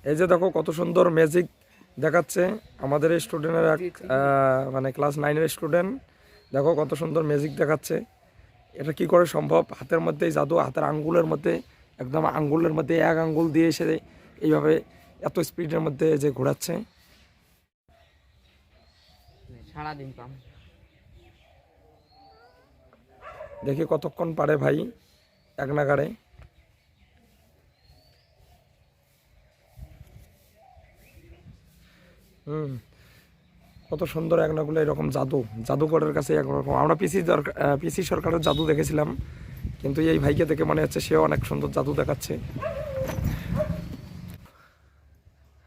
এই যে দেখো কত সুন্দর ম্যাজিক দেখাচ্ছে আমাদের এই স্টুডেন্টের মানে ক্লাস 9-এর স্টুডেন্ট। দেখো কত সুন্দর ম্যাজিক দেখাচ্ছে। এটা কি করে সম্ভব? হাতের মধ্যেই জাদু, হাতের আঙ্গুলের মধ্যে, একদম আঙ্গুলের মধ্যে এক আঙ্গুল দিয়ে এসে এইভাবে এত স্পিডের মধ্যে যে ঘোরাচ্ছে। সারাদিন পাম দেখি কতক্ষণ পারে ভাই এক নাগাড়ে। কত সুন্দর এক নাগুলো এরকম জাদু, জাদুকরের কাছে একরকম। আমরা পিসি সরকারের জাদু দেখেছিলাম, কিন্তু এই ভাইকে দেখে মনে হচ্ছে সেও অনেক সুন্দর জাদু দেখাচ্ছে।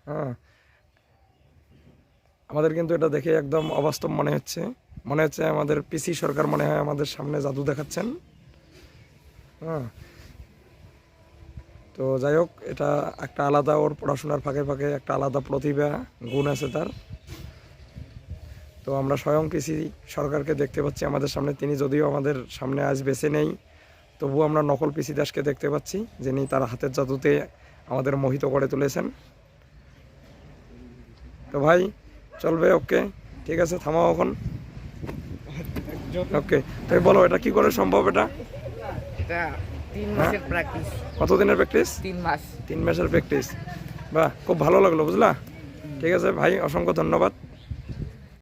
হ্যাঁ, আমাদের কিন্তু এটা দেখে একদম অবাস্তব মনে হচ্ছে। মনে হচ্ছে আমাদের পিসি সরকার মনে হয় আমাদের সামনে জাদু দেখাচ্ছেন। হ্যাঁ, তো যাই হোক, এটা একটা আলাদা, ওর পড়াশোনার ফাঁকে ফাঁকে একটা আলাদা প্রতিভা গুণ আছে তার। তো আমরা স্বয়ং পিসি সরকারকে দেখতে পাচ্ছি আমাদের সামনে। তিনি যদিও আমাদের সামনে আজ বেছে নেই, তবুও আমরা নকল পিসি দাসকে দেখতে পাচ্ছি, যিনি তার হাতের জাদুতে আমাদের মোহিত করে তুলেছেন। তো ভাই চলবে, ওকে ঠিক আছে, থামাও এখন। ওকে, তুমি বলো এটা কি করে সম্ভব? এটা 3 মাসের প্র্যাকটিস। কতদিনের প্র্যাকটিস? 3 মাস। 3 মাসের প্র্যাকটিস। বাহ, খুব ভালো লাগলো, বুঝলা? ঠিক আছে ভাই, অসংখ্য ধন্যবাদ।